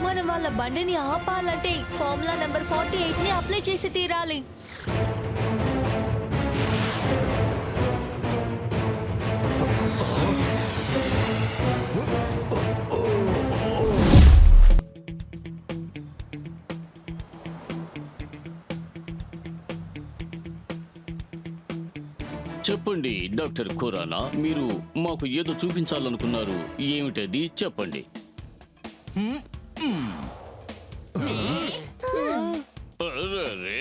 మనం వాళ్ళ బండిని ఆపాలంటే ఫార్ములా నెంబర్ 48 ని అప్లై చేసి తీరాలి. చెప్పండి డాక్టర్ ఖురానా, మీరు మాకు ఏదో చూపించాలనుకున్నారు. ఏమిటది చెప్పండి. అరే,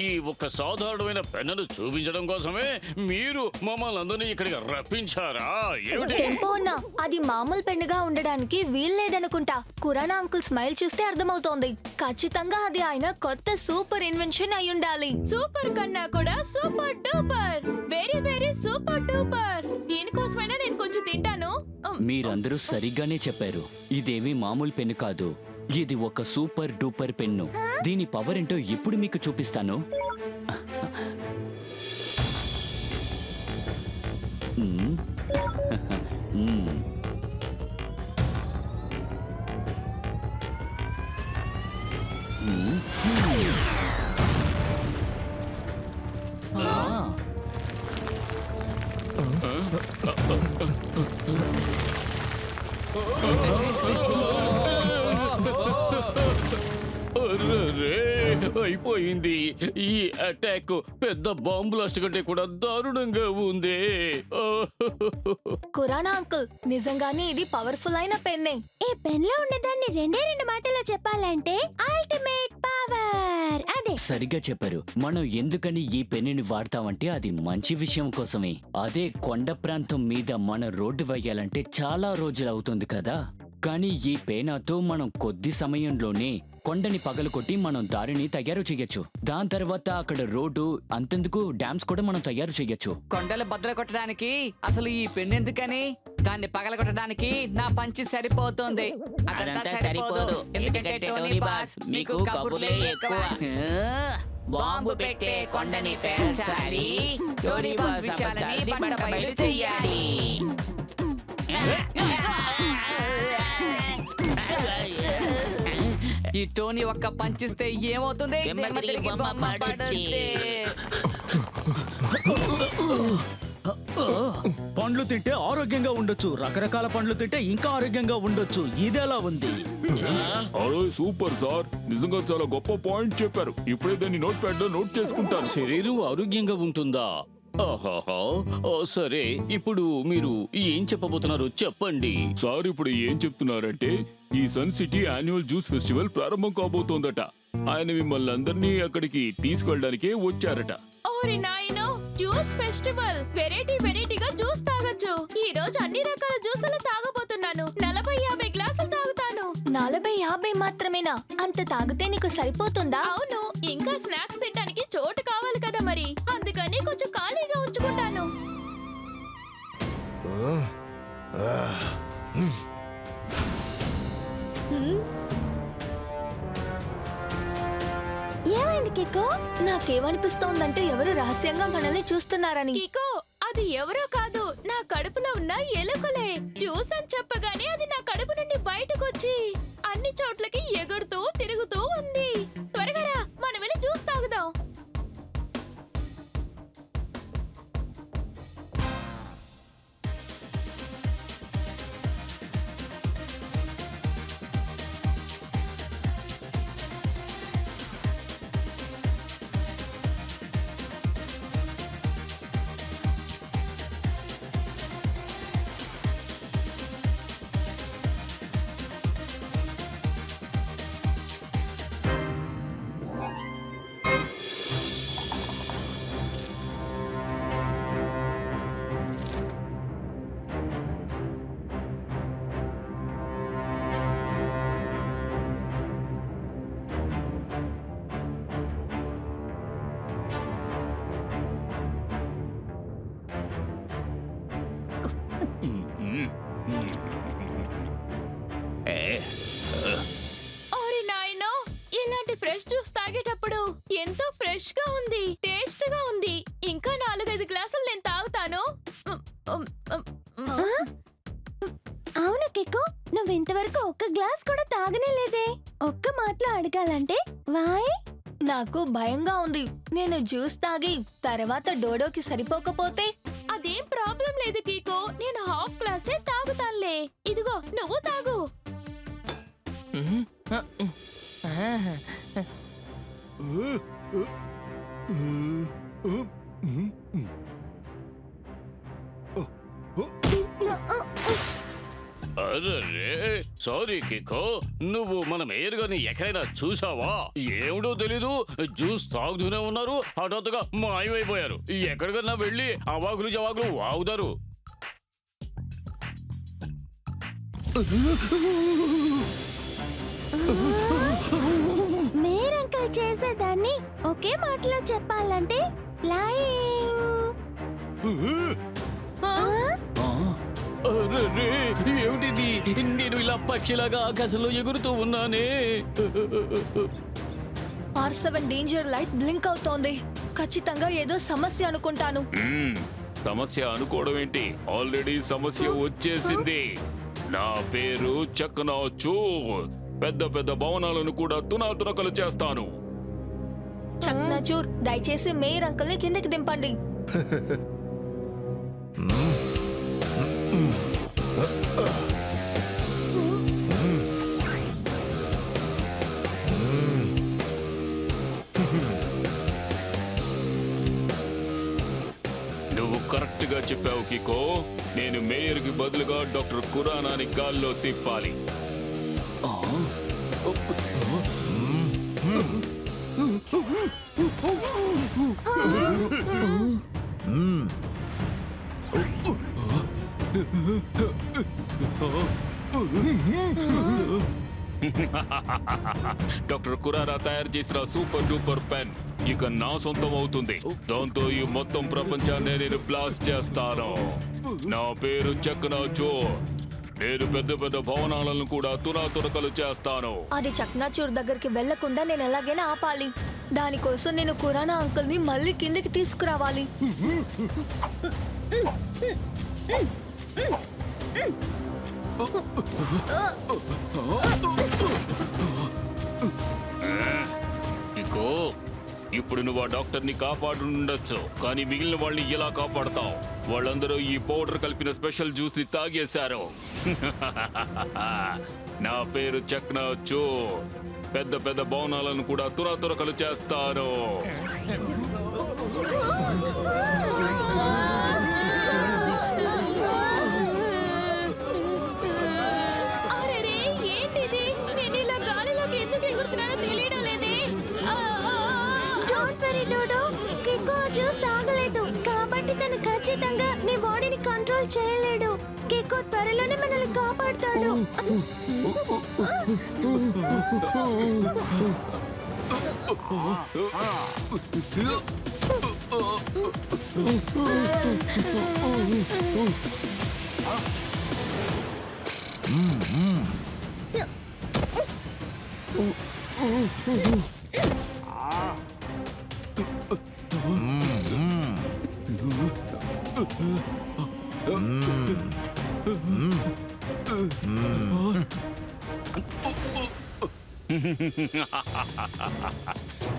ఈ ఒక సాధారణమైన పెన్నును చూపించడం కోసమే మీరు మమ్మల్ని అందరినీ ఇక్కడికి రప్పించారా? ఏమిటి? టెంపోనా, అది మామూలు పెన్నుగా ఉండడానికి వీల్లేదనుకుంటా. ఖురానా అంకుల్ స్మైల్ చూస్తే అర్థమవుతోంది. ఖచ్చితంగా అది ఆయన కొత్త సూపర్ ఇన్వెన్షన్ అయి ఉండాలి. సూపర్ కన్నా కూడా super duper, very very super duper. దీనికోసమైనా నేను కొంచెం తింటాను. మీరందరూ సరిగ్గానే చెప్పారు. ఇదేమీ మామూలు పెన్ను కాదు, ఇది ఒక సూపర్ డూపర్ పెన్ను. దీని పవర్ ఏంటో ఇప్పుడు మీకు చూపిస్తాను. అరే, అయిపోయింది. ఈ అటాక్ పెద్ద బాంబు బ్లాస్ట్ కంటే కూడా దారుణంగా ఉంది. ఖురానా అంకుల్, నిజంగానే ఇది పవర్ఫుల్ అయిన పెన్నే. ఈ పెన్ లో ఉన్నదాన్ని రెండు మాటల్లో చెప్పాలంటే అల్టిమేట్ పవర్. అదే సరిగ్గా చెప్పారు. మనం ఎందుకని ఈ పెన్నుని వాడతామంటే అది మంచి విషయం కోసమే. అదే కొండ ప్రాంతం మీద మన రోడ్డు వేయాలంటే చాలా రోజులు అవుతుంది కదా. కానీ ఈ పేనాతో మనం కొద్ది సమయంలోనే కొండని పగలకొట్టి మనం దారిని తయారు చేయొచ్చు. దాని తర్వాత అక్కడ రోడ్డు, అంతెందుకు డ్యామ్స్ కూడా మనం తయారు చేయొచ్చు. కొండలు బద్దలు కొట్టడానికి అసలు ఈ పెన్ను ఎందుకని? దాన్ని పగలగొట్టడానికి నా పంచి సరిపోతుంది. అదంతా సరిపోదు, ఎందుకంటే టోనీ బాస్ మీకు కబుర్లే ఎక్కువ. బాంబు పెట్టే కొండని పేల్చాలి, టోనీ బాస్ విషయాలని బట్టబయలు చెయ్యాలి. ఈ టోనీ ఒక్క పంచిస్తే ఏమవుతుంది? బొమ్మ పడుద్ది. పండ్లు తింటే ఆరోగ్యంగా ఉండొచ్చు, రకరకాల పండ్లు తింటే ఇంకా ఆరోగ్యంగా ఉండొచ్చు. ఇదెలా ఉంది? అరే సూపర్ సార్, నిజంగా చాలా గొప్ప పాయింట్ చెప్పారు. ఇప్పుడే దాన్ని నోట్ ప్యాడ్ లో నోట్ చేసుకుంటాను. శరీరం ఆరోగ్యంగా ఉంటుందా? ఆహాహా, సరే, ఇప్పుడు మీరు ఏం చెప్పబోతున్నారు చెప్పండి. సార్ ఇప్పుడు ఏం చెప్తున్నారంటే ఈ sun city annual juice festival ప్రారంభం కాబోతోందట. ఆయన మిమ్మల్ని అందరినీ అక్కడికి తీసుకెళ్ళడానికే వచ్చారట. ఓరి నాయనో, జ్యూస్ ఫెస్టివల్! వెరైటీగా జ్యూస్ తాగొచ్చు. ఈ రోజు అన్ని రకాల జ్యూసులు తాగబోతున్నాను. 40-50 గ్లాసులు తాగుతాను. 40-50 మాత్రమేనా? అంత తాగితే నీకు సరిపోతుందా? అవును, ఇంకా స్నాక్స్ తినడానికి చోటు కావాలి కదా మరి. అందుకని కొంచెం ఖాళీగా ఉంచుకుంటాను. ఏమైంది కికో? నాకేమనిపిస్తోందంటే ఎవరు రహస్యంగా మనల్ని చూస్తున్నారని. కికో, అది ఎవరో కాదు, నా కడుపులో ఉన్న ఎలుకలే. జ్యూస్ అని చెప్పగానే అది నా కడుపు నుండి బయటకొచ్చి అన్ని చోట్లకి ఎగురుతూ తిరుగుతూ ఉంది. త్వరగా రా, మనం వెళ్ళి జ్యూస్ తాగుదాం. ఓరి నాయనో, ఇలాంటి ఫ్రెష్ జ్యూస్ తాగేటప్పుడు ఎంతో ఫ్రెష్ గా ఉంది, టేస్ట్ గా ఉంది. ఇంకా 4-5 గ్లాసులు నేను తాగుతాను. అవును కికో, నువ్వు ఇంతవరకు ఒక్క గ్లాస్ కూడా తాగనే లేదే. ఒక్క మాటలో అడగాలంటే వాయ్? నాకు భయంగా ఉంది. నేను జ్యూస్ తాగి తర్వాత డోడోకి సరిపోకపోతే అదేం ప్రాబ్లం లేదు కీకో, నేను హాఫ్ గ్లాసే తాగుతానులే. ఇదిగో నువ్వు తాగు. అరే సారీ కికో, నువ్వు మన మేయర్ గారిని ఎక్కడైనా చూసావా? ఏమిటో తెలీదు, జ్యూస్ తాగుతూనే ఉన్నారు, హఠాత్తుగా మాయమైపోయారు. ఎక్కడికన్నా వెళ్ళి అవాకులు జవాకులు వాగుతారు. మేయర్ అంకుల్ చేసేదాన్ని ఒకే మాటలో చెప్పాలంటే ఫ్లయింగ్. అరే ఏమిటిది? నేను ఇలా పక్షిలాగా ఆకాశంలో ఎగురుతూ ఉన్నానే. R7 డేంజర్ లైట్ బ్లింక్ అవుతోంది. ఖచ్చితంగా ఏదో సమస్య అనుకుంటాను. సమస్య అనుకోవడం ఏంటి, ఆల్రెడీ సమస్య వచ్చేసింది. నా పేరు చక్నాచూ. పెద్ద పెద్ద భవనాలను కూడా తునాతునకలు చేస్తాను. చక్నాచూర్, దయచేసి మేయర్ అంకుల్ ని కిందకి దింపండి. నువ్వు కరెక్ట్ గా చెప్పావు కికో. నేను మేయర్ కి బదులుగా డాక్టర్ ఖురానాని గాల్లో తిప్పాలి. డాక్టర్ ఖురానా తయారు చేసిన సూపర్ డూపర్ పెన్ ఇక నా సొంతం అవుతుంది. దాంతో ఈ మొత్తం ప్రపంచాన్ని నేను బ్లాస్ట్ చేస్తాను. నా పేరు చక్నాచూ. నేను పెద్ద పెద్ద భవనాలను కూడా తునాతునకలు చేస్తాను. అది చక్నాచూర్ దగ్గరికి వెళ్లకుండా నేను ఎలాగైనా ఆపాలి. దానికోసం నేను ఖురానా అంకుల్ ని మళ్ళీ కిందకి తీసుకురావాలి. ఇకో, ఇప్పుడు నువ్వు ఆ డాక్టర్ ని కాపాడుండొచ్చు, కానీ మిగిలిన వాళ్ళని ఎలా కాపాడతావు? వాళ్ళందరూ ఈ పౌడర్ కలిపిన స్పెషల్ జ్యూస్ ని తాగేశారు. నా పేరు చక్నాచూ. పెద్ద పెద్ద భవనాలను కూడా తురతురకలు చేస్తాను. అరెరే ఏంటిది? నేను ఇలా గాలిలోకి ఎందుకు ఎగురుతున్నానో తెలియడం లేదే. డోంట్ వరీ డోడో, కికో జ్యూస్ తాగలేదు కాబట్టి తను ఖచ్చితంగా నీ బాడీని కంట్రోల్ చేయలేడు. కికో త్వరలోనే మనల్ని కాపాడుతాడు.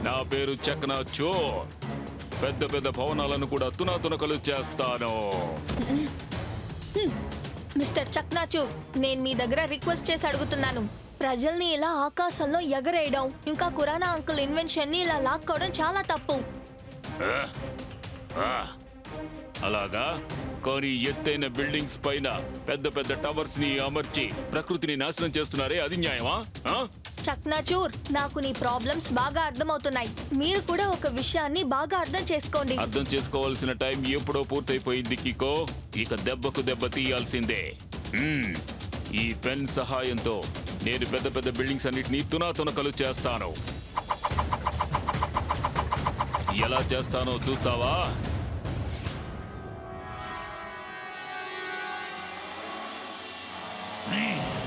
నా పేరు చక్నాచూ. పెద్ద పెద్ద భవనాలను కూడా తునాతునకలు చేస్తాను. మిస్టర్ చక్నాచూర్, నేను మీ దగ్గర రిక్వెస్ట్ చేసి అడుగుతున్నాను. ప్రజల్ని ఇలా ఆకాశంలో ఎగరేయడం, ఇంకా ఖురానా అంకుల్ ఇన్వెన్షన్ ని ఇలా లాక్కోవడం చాలా తప్పు. అలాగా? కానీ ఎత్తైన బిల్డింగ్స్ పైన పెద్ద పెద్ద టవర్స్ ని అమర్చి ప్రకృతిని నాశనం చేస్తున్నారే, అది న్యాయమా? చక్నాచూర్, నాకు నీ ప్రాబ్లమ్స్ బాగా అర్థమవుతున్నాయి. మీరు కూడా ఒక విషయాన్ని బాగా అర్థం చేసుకోండి. అర్థం చేసుకోవాల్సిన టైం ఎప్పుడో పూర్తయిపోయింది కికో. ఇక దెబ్బకు దెబ్బ తీయాల్సిందే. ఈ పెన్ సహాయంతో నేను పెద్ద పెద్ద బిల్డింగ్స్ అన్నిటినీ తునాతునకలు చేస్తాను. ఎలా చేస్తానో చూస్తావా?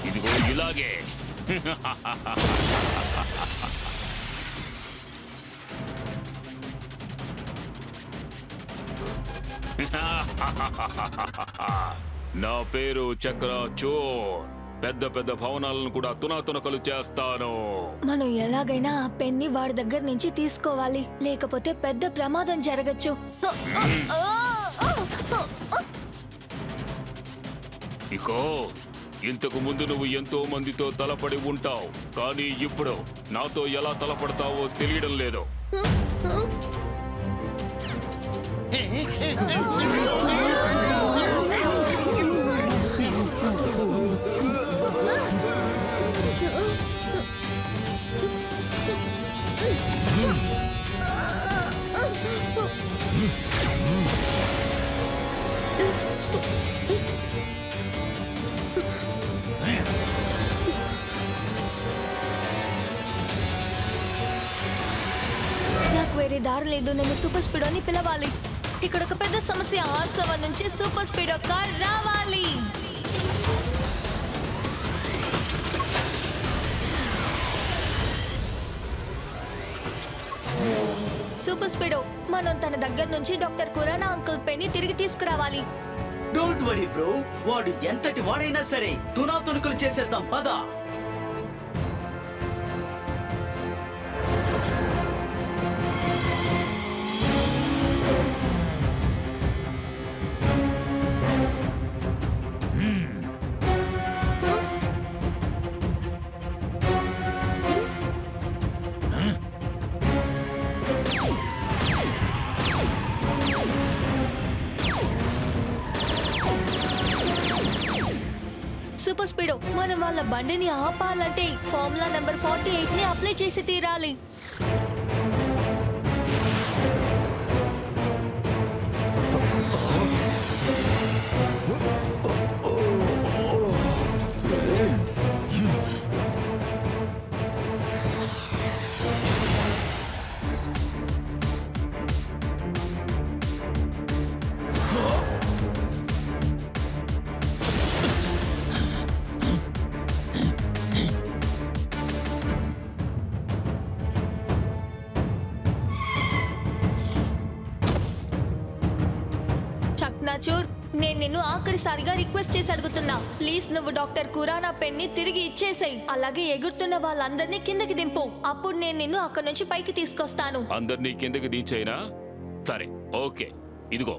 ఇదిగో ఇలాగే. నా పేరు చక్రాచూ. పెద్ద పెద్ద భవనాలను కూడా తునాతునకలు చేస్తాను. మనం ఎలాగైనా ఆ పెన్ని వాడి దగ్గర నుంచి తీసుకోవాలి, లేకపోతే పెద్ద ప్రమాదం జరగచ్చు. ఇకో ఇంతకు ముందు నువ్వు ఎంతో మందితో తలపడి ఉంటావు, కానీ ఇప్పుడు నాతో ఎలా తలపడతావో తెలియడం లేదు. నాకు వేరే దారి లేదు, నేను సూపర్ స్పీడోని పిలవాలి. ఇక్కడ ఒక పెద్ద సమస్య, R7 నుంచి సూపర్ స్పీడో కార్ రావాలి. సూపర్ స్పీడో, మనం తన దగ్గర నుంచి డాక్టర్ కురానా అంకుల్ పెన్ని తిరిగి తీసుకురావాలి. డోంట్ వరీ బ్రో, వాడు ఎంతటి వాడైనా సరే తునాతునకలు చేసేద్దాం పద. సూపర్ స్పీడో, మనం వాళ్ళ బండిని ఆపాలంటే ఫార్ములా నెంబర్ 48 ని అప్లై చేసి తీరాలి. చక్నాచూర్, నేను నిన్ను ఆఖరిసారిగా రిక్వెస్ట్ చేసి అడుగుతున్నా, ప్లీజ్ నువ్వు డాక్టర్ కురానా పెన్ని తిరిగి ఇచ్చేసేయ్. అలాగే ఎగురుతున్న వాళ్ళందరినీ కిందకి దింపు, అప్పుడు నేను నిన్ను అక్కడ నుంచి పైకి తీసుకొస్తాను. అందరినీ కిందకి దించైనా సరే, ఓకే, ఇదిగో.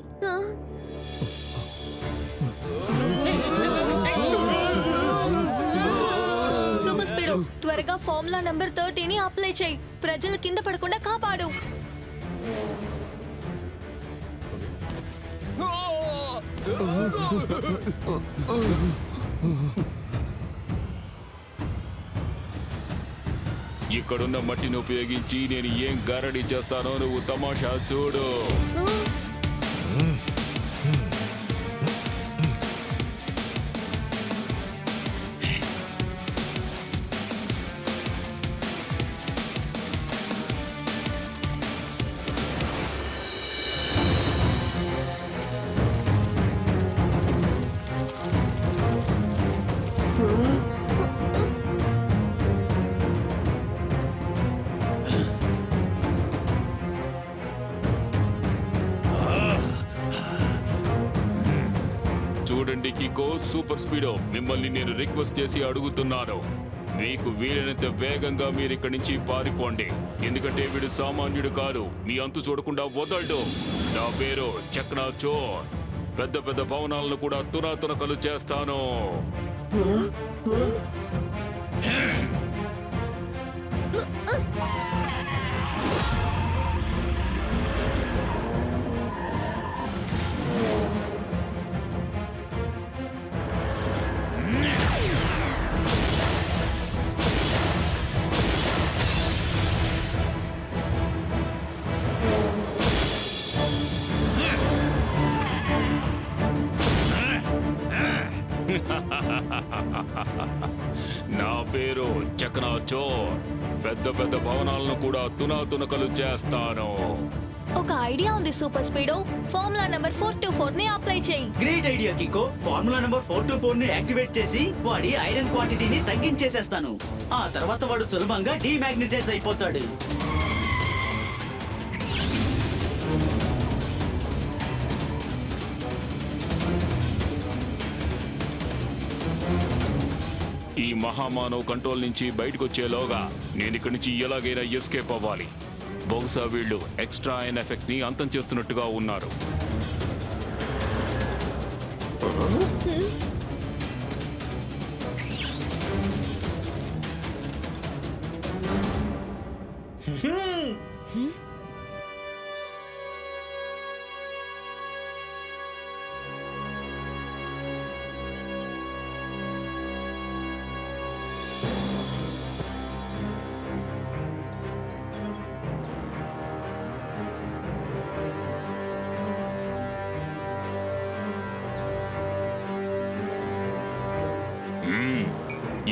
సూపర్ స్పీడో, త్వరగా ఫార్ములా నెంబర్ 30 ని అప్లై చేయి. ప్రజలు కింద పడకుండా కాపాడు. ఇక్కడున్న మట్టిని ఉపయోగించి నేను ఏం గారడీ చేస్తానో నువ్వు తమాషా చూడు. చూడండి కికో, సూపర్ స్పీడో, మిమ్మల్ని నేను రిక్వెస్ట్ చేసి అడుగుతున్నాను, మీకు వీలైనంత వేగంగా మీరు ఇక్కడి నుంచి పారిపోండి. ఎందుకంటే వీడు సామాన్యుడు కాదు, మీ అంతు చూడకుండా వదలడు. నా పేరు చక్నా చోర్, పెద్ద పెద్ద భవనాలను కూడా తునాతునకలు చేస్తాను. నా పేరు చక్నా చోర్, పెద్ద పెద్ద భవనాలను కూడా తునాతునకలు చేస్తాను. ఒక ఐడియా ఉంది సూపర్ స్పీడో, ఫార్ములా నెంబర్ 424 ని అప్లై చేయి. Great idea Kicko. Formula number 424 ని యాక్టివేట్ చేసి వాడి ఐరన్ క్వాంటిటీని తగ్గించేసేస్తాను. ఆ తర్వాత వాడు సులభంగా డీమాగ్నెటైజ్ అయిపోతాడు. ఈ మహామానవ్ కంట్రోల్ నుంచి బయటకు వచ్చేలోగా నేను ఇక్కడి నుంచి ఎలాగైనా ఎస్కేప్ అవ్వాలి. బహుశా వీళ్ళు ఎక్స్ట్రా అయిన ఎఫెక్ట్ ని అంతం చేస్తున్నట్టుగా ఉన్నారు.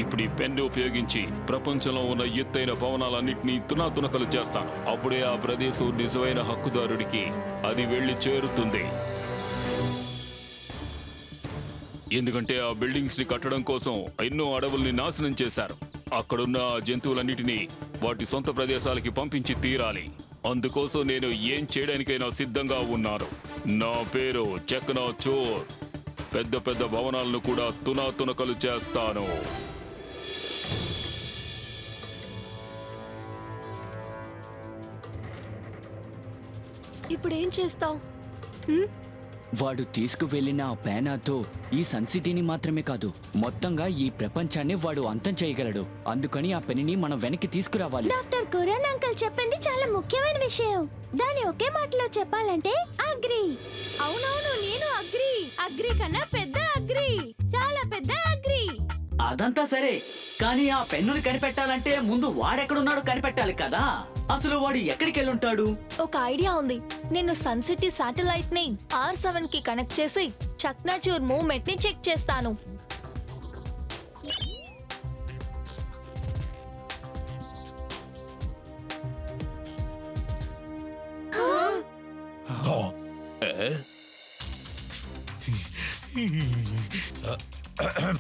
ఇప్పుడు ఈ పెన్ను ఉపయోగించి ప్రపంచంలో ఉన్న ఎత్తైన భవనాలన్నింటినీ తునాతునకలు చేస్తాను. అప్పుడే ఆ ప్రదేశం నిజమైన హక్కుదారుడికి అది వెళ్లి చేరుతుంది. ఎందుకంటే ఆ బిల్డింగ్స్ ని కట్టడం కోసం ఎన్నో అడవుల్ని నాశనం చేశారు. అక్కడున్న ఆ జంతువులన్నిటినీ వాటి సొంత ప్రదేశాలకి పంపించి తీరాలి. అందుకోసం నేను ఏం చేయడానికైనా సిద్ధంగా ఉన్నాను. నా పేరు చక్నా చోర్. పెద్ద పెద్ద భవనాలను కూడా తునాతునకలు చేస్తాను. ఇప్పుడు ఏం చేస్తావు? వాడు తీసుకువెళ్లిన ఆ పేనాతో ఈ సన్ సిటీని మాత్రమే కాదు, మొత్తంగా ఈ ప్రపంచాన్ని వాడు అంతం చేయగలడు. అందుకని ఆ పెన్నుని మనం వెనక్కి తీసుకురావాలి. డాక్టర్ కురాన్ అంకుల్ చెప్పింది చాలా ముఖ్యమైన విషయం. దాన్ని ఒకే మాటలో చెప్పాలంటే అగ్రి. అవునవును, నేను అగ్రి. అగ్రి కన్నా పెద్ద అగ్రి, చాలా పెద్ద అగ్రి. అదంతా సరే, కానీ ఆ పెన్నుని కనిపెట్టాలంటే ముందు వాడెక్కడున్నాడో కనిపెట్టాలి కదా. అసలు వాడు ఎక్కడికి వెళ్ళుంటాడు? ఒక ఐడియా ఉంది. నేను సన్ సిటీ శాటిలైట్ ని R7 కి కనెక్ట్ చేసి చక్నాచూర్ మూవ్మెంట్ ని చెక్ చేస్తాను.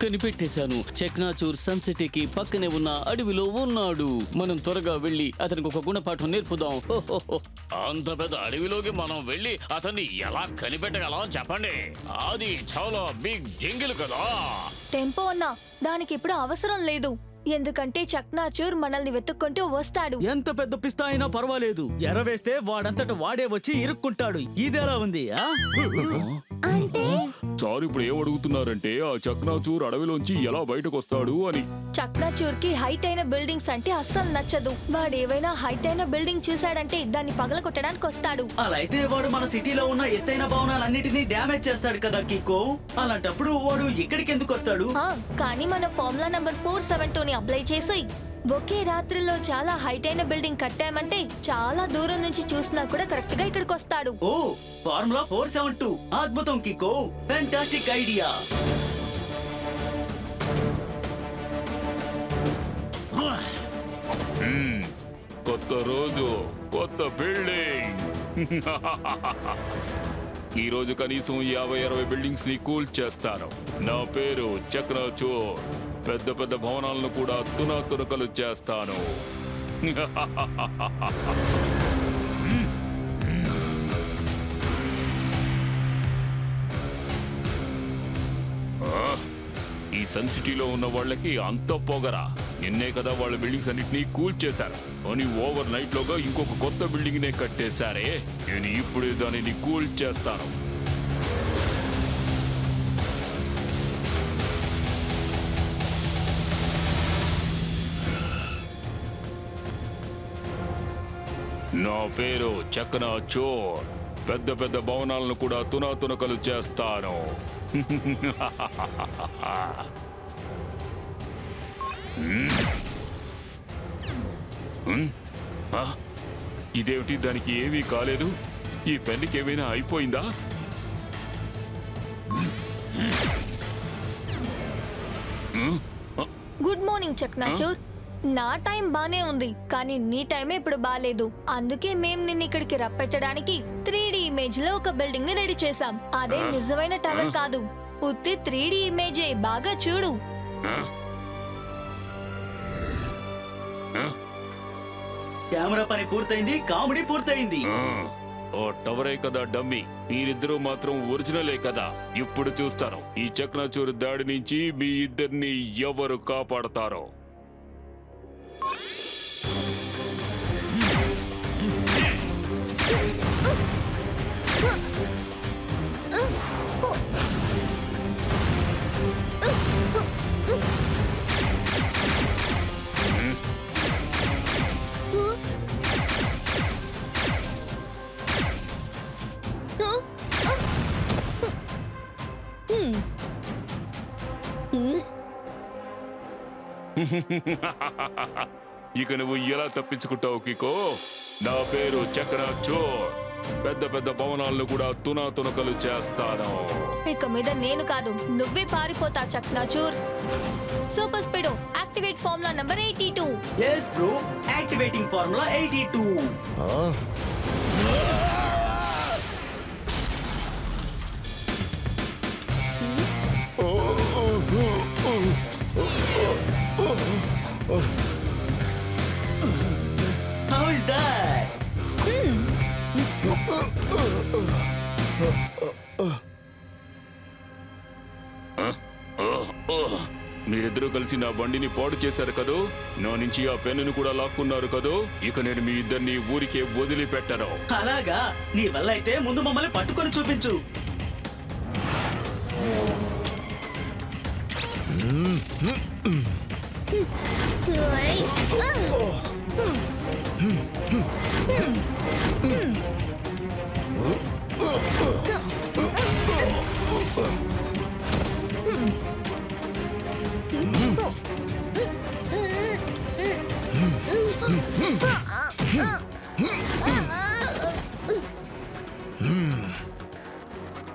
కనిపెట్టేశాను. చక్నాచూర్ సన్ సిటీకి పక్కనే ఉన్న అడవిలో ఉన్నాడు. మనం త్వరగా వెళ్ళి అతనికి ఒక గుణపాఠం నేర్పుదాం. అంత పెద్ద అడవిలోకి మనం వెళ్ళి అతన్ని ఎలా కనిపెట్టగలం చెప్పండి? అది చాలా బిగ్ జంగిల్ కదా. టెంపో అన్నా, దానికి ఇప్పుడు అవసరం లేదు. ఎందుకంటే చక్నాచూర్ మనల్ని వెతుక్కుంటూ వస్తాడు. ఎంత పెద్ద పిస్తా అయినా పర్వాలేదు, ఎరవేస్తే వాడంతట వాడే వచ్చి ఇరుక్కుంటాడు. ఇదెలా ఉంది? అంటే సార్ ఇప్పుడు ఏం అడుగుతున్నారంటే ఆ చక్నాచూర్ అడవిలోంచి ఎలా బయటకు వస్తాడు అని. చక్నాచూర్ కి హైట్ అయిన బిల్డింగ్స్ అంటే అస్సలు నచ్చదు. వాడు ఏవైనా హైట్ అయిన బిల్డింగ్ చూశాడంటే దాన్ని పగలగొట్టడానికి వస్తాడు. అలా అయితే వాడు మన సిటీలో ఉన్న ఎత్తైన భవనాలన్నిటినీ డ్యామేజ్ చేస్తాడు కదా కికో. అలాంటప్పుడు వాడు ఇక్కడికి ఎందుకు వస్తాడు? కానీ మన ఫార్ములా నంబర్ 472 ని అప్లై చేసి ఒకే రాత్రిలో చాలా హైట్ అయిన బిల్డింగ్ కట్టామంటే చాలా దూరం నుంచి చూసినా కూడా కరెక్ట్ గా ఇక్కడికి వస్తాడు. ఓ, ఫార్ములా 472 అద్భుతం కికో, ఫెంటాస్టిక్ ఐడియా. కొత్త రోజు, కొత్త బిల్డింగ్. ఈ రోజు కనీసం 50-60 బిల్డింగ్స్ ని కూల్ చేస్తాను. నా పేరు చక్నాచూర్. పెద్ద పెద్ద భవనాలను కూడా తునాతునకలు చేస్తాను. ఈ సన్ సిటీలో ఉన్న వాళ్ళకి అంత పొగరా. నిన్నే కదా వాళ్ళ బిల్డింగ్స్ అన్నిటినీ కూల్ చేశారు అని ఓవర్ నైట్ లోగా ఇంకొక కొత్త బిల్డింగ్ నే కట్టేశారే. నేను ఇప్పుడే దానిని కూల్ చేస్తాను. నా పేరు చక్నాచూర్. పెద్ద పెద్ద భవనాలను కూడా తునాతునకలు చేస్తాను. ఇదేమిటి? దానికి ఏమీ కాలేదు. ఈ పెన్నుకి ఏమైనా అయిపోయిందా? Good morning Chaknachoor. నా టైం బానే ఉంది, కానీ నీ టైమే ఇప్పుడు బాలేదు. అందుకే మేం నిన్ను ఇక్కడికి రప్పెట్టడానికి 3D ఇమేజ్ లో ఒక బిల్డింగ్ ని రెడీ చేసాం. అదే నిజమైన టవర్ కాదు, ఉత్తి 3D ఇమేజే. బాగా చూడు. కెమెరా పని పూర్తయింది, కామెడీ పూర్తయింది. ఓ టవరే కదా డమ్మీ. మీరిద్దరూ మాత్రం ఒరిజినలే కదా. ఇప్పుడు చూస్తాను ఈ చక్నాచూర్ దాడి నుంచి మీ ఇద్దరిని ఎవరు కాపాడతారో. ఇక నువ్వు ఎలా తప్పించుకుంటావు కికో? నా పేరు చక్నాచూర్. పెద్ద పెద్ద భవనాలను కూడా తునాతునకలు చేస్తాను. ఇక మీద నేను కాదు, నువ్వే పారిపోతా Chaknachoor. Super speedo activate formula number 82. Yes bro, activating formula 82. How is that? మీరిద్దరూ కలిసి నా బండిని పాడు చేశారు కదూ. నా నుంచి ఆ పెన్నును కూడా లాక్కున్నారు కదూ. ఇక నేను మీ ఇద్దరిని ఊరికే వదిలిపెట్టను. అలాగా, నీ వల్ల అయితే ముందు మమ్మల్ని పట్టుకొని చూపించు.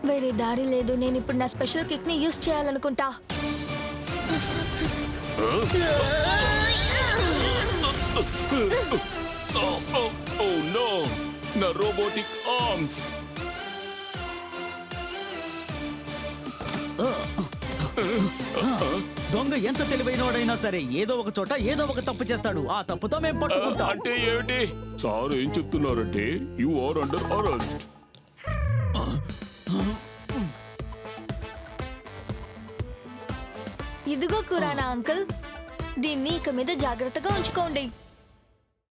వేరే దారి లేదు. నేను ఇప్పుడు నా స్పెషల్ కిక్ ని యూస్ చేయాలనుకుంటా. ఓ నో, నా రోబోటిక్ ఆర్మ్స్. దొంగ ఎంత తెలివైనవాడైనా సరే ఏదో ఒక చోట ఏదో ఒక తప్పు చేస్తాడు. ఆ తప్పుతో మేము పట్టుకుంటాం. అంటే ఏమిటి? సార్ ఏం చెప్తున్నారంటే యు ఆర్ అండర్ అరెస్ట్. ఇదిగో కురానా అంకుల్, దీన్ని ఇక మీద జాగ్రత్తగా ఉంచుకోండి.